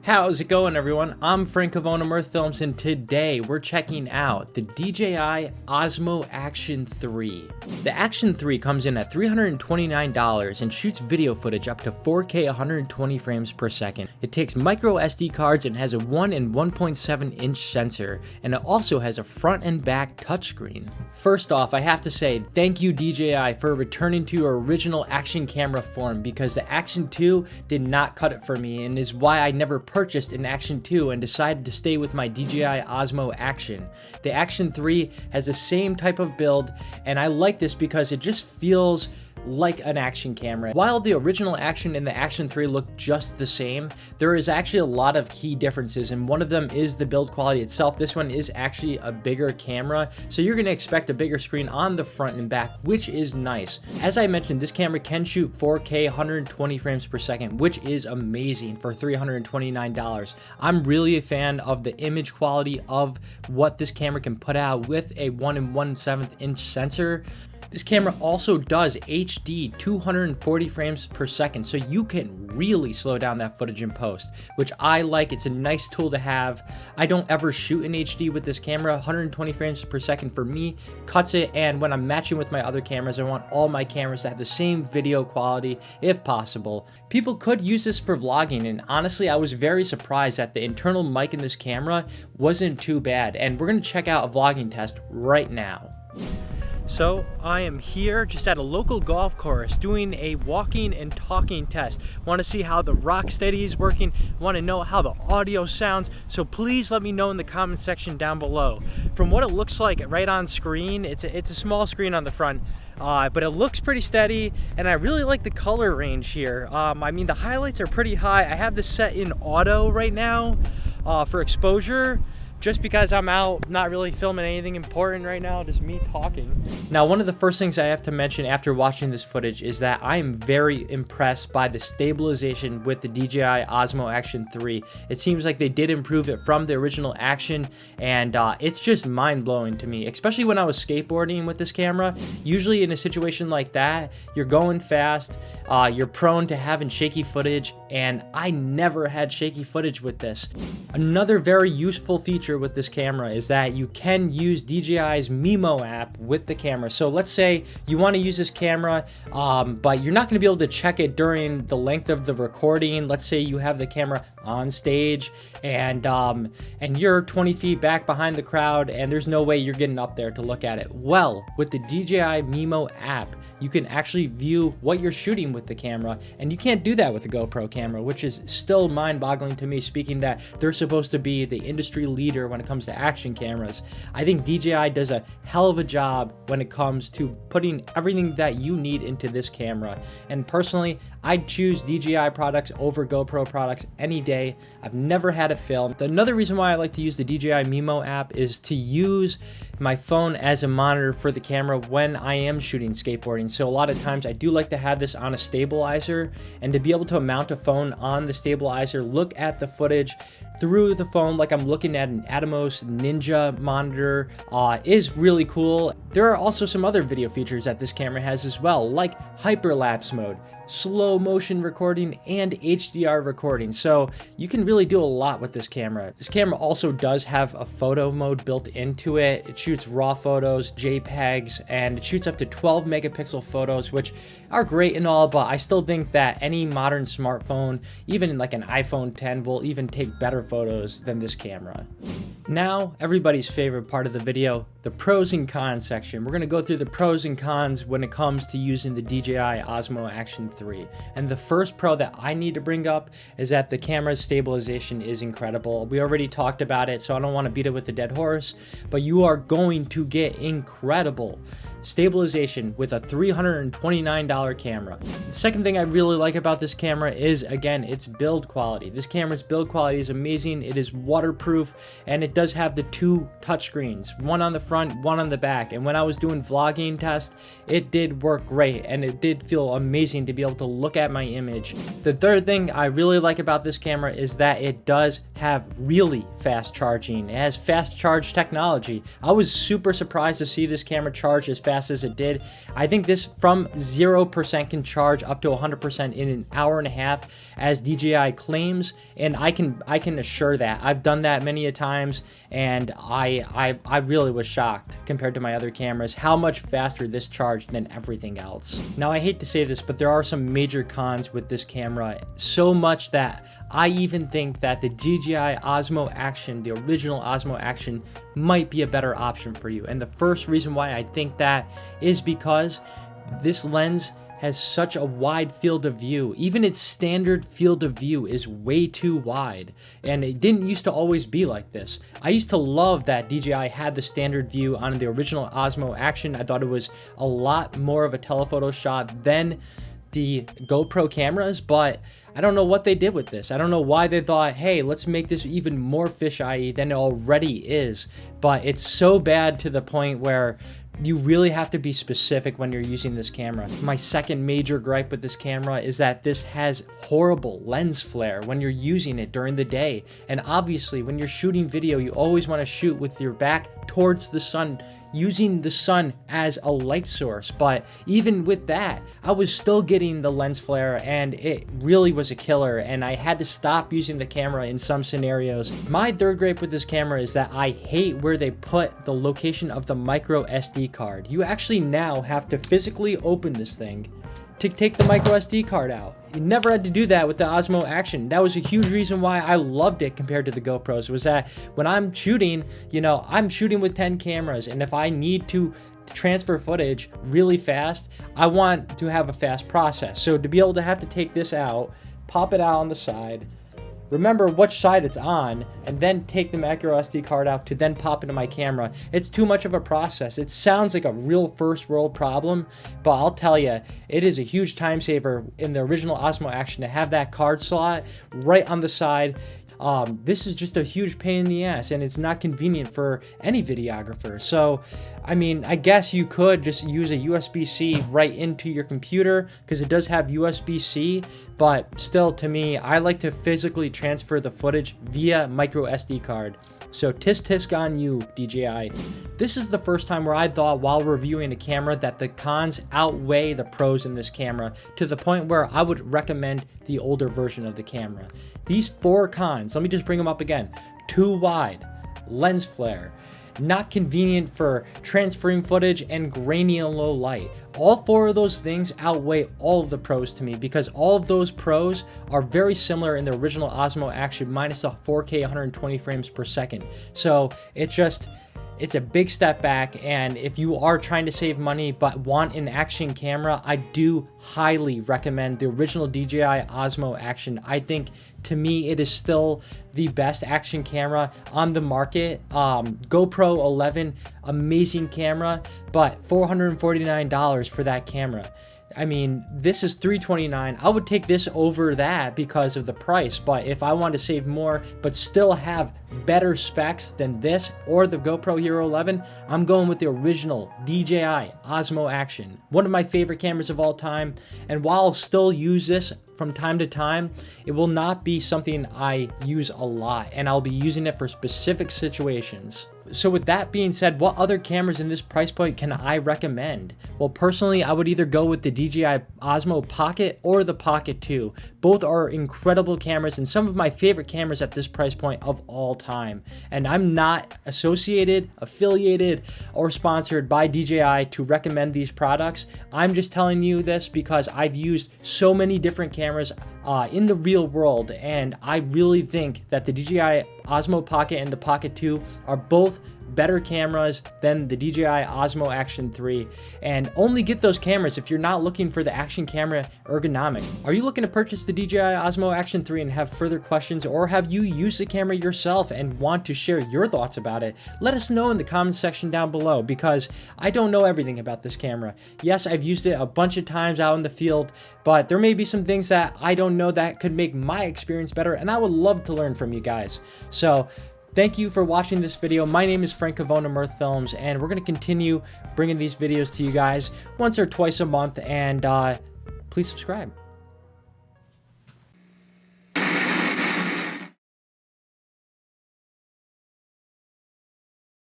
How's it going, everyone? I'm Frankie Cavone of Mirth Films, and today we're checking out the DJI Osmo Action 3. The Action 3 comes in at $329 and shoots video footage up to 4K 120 frames per second. It takes micro SD cards and has a 1 and 1.7 inch sensor, and it also has a front and back touchscreen. First off, I have to say thank you DJI for returning to your original action camera form, because the Action 2 did not cut it for me and is why I never purchased an Action 2 and decided to stay with my DJI Osmo Action. The Action 3 has the same type of build, and I like this because it just feels like an action camera. While the original Action and the Action 3 look just the same, there is actually a lot of key differences, and one of them is the build quality itself. This one is actually a bigger camera, so you're going to expect a bigger screen on the front and back, which is nice. As I mentioned, this camera can shoot 4K 120 frames per second, which is amazing for $329. I'm really a fan of the image quality of what this camera can put out with a 1 1/7 inch sensor. This camera also does HD 240 frames per second, so you can really slow down that footage in post, which I like. It's a nice tool to have. I don't ever shoot in HD with this camera. 120 frames per second for me cuts it, and when I'm matching with my other cameras, I want all my cameras to have the same video quality if possible. People could use this for vlogging, and honestly, I was very surprised that the internal mic in this camera wasn't too bad, and we're going to check out a vlogging test right now. So I am here just at a local golf course doing a walking and talking test. Want to see how the rock steady is working, want to know how the audio sounds, so please let me know in the comment section down below. From what it looks like right on screen, it's a small screen on the front, but it looks pretty steady, and I really like the color range here. I mean, the highlights are pretty high. I have this set in auto right now for exposure, just because I'm out not really filming anything important right now, just me talking. Now, one of the first things I have to mention after watching this footage is that I am very impressed by the stabilization with the DJI Osmo Action 3. It seems like they did improve it from the original Action, and it's just mind-blowing to me, especially when I was skateboarding with this camera. Usually in a situation like that, you're going fast, you're prone to having shaky footage, and I never had shaky footage with this. Another very useful feature with this camera is that you can use DJI's Mimo app with the camera. So let's say you want to use this camera, but you're not going to be able to check it during the length of the recording. Let's say you have the camera on stage and you're 20 feet back behind the crowd and there's no way you're getting up there to look at it. Well, with the DJI Mimo app, you can actually view what you're shooting with the camera, and you can't do that with the GoPro camera, which is still mind-boggling to me, speaking that they're supposed to be the industry leader when it comes to action cameras. I think DJI does a hell of a job when it comes to putting everything that you need into this camera, and personally, I'd choose DJI products over GoPro products any day. I've never had it fail. Another reason why I like to use the DJI Mimo app is to use my phone as a monitor for the camera when I am shooting skateboarding. So a lot of times I do like to have this on a stabilizer, and to be able to mount a phone on the stabilizer, look at the footage through the phone like I'm looking at an Atomos Ninja monitor is really cool. There are also some other video features that this camera has as well, like hyperlapse mode, slow motion recording, and HDR recording. So you can really do a lot with this camera. This camera also does have a photo mode built into it. It shoots raw photos, JPEGs, and it shoots up to 12 megapixel photos, which are great and all, but I still think that any modern smartphone, even like an iPhone 10, will even take better photos than this camera. Now, everybody's favorite part of the video, the pros and cons section. We're going to go through the pros and cons when it comes to using the DJI Osmo Action 3. And the first pro that I need to bring up is that the camera's stabilization is incredible. We already talked about it, so I don't want to beat it with a dead horse, but you are going to get incredible stabilization with a $329 camera. The second thing I really like about this camera is, again, its build quality. This camera's build quality is amazing. It is waterproof, and it does have the two touchscreens, one on the front, one on the back. And when I was doing vlogging tests, it did work great, and it did feel amazing to be able to look at my image. The third thing I really like about this camera is that it does have really fast charging. It has fast charge technology. I was super surprised to see this camera charge as fast fast as it did. I think this from 0% can charge up to 100% in an hour and a half, as DJI claims, and I can assure that. I've done that many a times, and I really was shocked compared to my other cameras how much faster this charged than everything else. Now, I hate to say this, but there are some major cons with this camera, so much that I even think that the DJI Osmo Action, the original Osmo Action, might be a better option for you. And the first reason why I think that is because this lens has such a wide field of view. Even its standard field of view is way too wide, and it didn't used to always be like this. I used to love that DJI had the standard view on the original Osmo Action. I thought it was a lot more of a telephoto shot than the GoPro cameras, but I don't know what they did with this. I don't know why they thought, hey, let's make this even more fisheye than it already is. But it's so bad to the point where you really have to be specific when you're using this camera. My second major gripe with this camera is that this has horrible lens flare when you're using it during the day. And obviously, when you're shooting video, you always want to shoot with your back towards the sun, using the sun as a light source. But even with that, I was still getting the lens flare, and it really was a killer, and I had to stop using the camera in some scenarios. My third gripe with this camera is that I hate where they put the location of the micro SD card. You actually now have to physically open this thing to take the micro SD card out. You never had to do that with the Osmo Action. That was a huge reason why I loved it compared to the GoPros, was that when I'm shooting, you know, I'm shooting with 10 cameras, and if I need to transfer footage really fast, I want to have a fast process. So to be able to have to take this out, pop it out on the side, remember which side it's on, and then take the micro SD card out to then pop into my camera, it's too much of a process. It sounds like a real first world problem, but I'll tell you, it is a huge time saver in the original Osmo Action to have that card slot right on the side. This is just a huge pain in the ass, and it's not convenient for any videographer. So, I mean, I guess you could just use a USB-C right into your computer, because it does have USB-C, but still, to me, I like to physically transfer the footage via micro SD card. So tisk tisk on you, DJI. This is the first time where I thought while reviewing a camera that the cons outweigh the pros in this camera, to the point where I would recommend the older version of the camera. These 4 cons, let me just bring them up again. Too wide, lens flare, not convenient for transferring footage, and grainy and low light. All 4 of those things outweigh all of the pros to me, because all of those pros are very similar in the original Osmo Action minus the 4K 120 frames per second. So it's a big step back, and if you are trying to save money but want an action camera, I do highly recommend the original DJI Osmo Action. I think, to me, it is still the best action camera on the market. GoPro 11, amazing camera, but $449 for that camera. I mean, this is $329. I would take this over that because of the price, but if I want to save more but still have better specs than this or the GoPro Hero 11, I'm going with the original DJI Osmo Action. One of my favorite cameras of all time, and while I'll still use this from time to time, it will not be something I use a lot, and I'll be using it for specific situations. So with that being said, what other cameras in this price point can I recommend? Well, personally, I would either go with the DJI Osmo Pocket or the Pocket 2. Both are incredible cameras and some of my favorite cameras at this price point of all time. And I'm not associated, affiliated, or sponsored by DJI to recommend these products. I'm just telling you this because I've used so many different cameras in the real world, and I really think that the DJI Osmo Pocket and the Pocket 2 are both better cameras than the DJI Osmo Action 3, and only get those cameras if you're not looking for the action camera ergonomics. Are you looking to purchase the DJI Osmo Action 3 and have further questions, or have you used the camera yourself and want to share your thoughts about it? Let us know in the comments section down below, because I don't know everything about this camera. Yes, I've used it a bunch of times out in the field, but there may be some things that I don't know that could make my experience better, and I would love to learn from you guys. So thank you for watching this video. My name is Frank Cavone of Mirth Films, and we're going to continue bringing these videos to you guys once or twice a month, and please subscribe.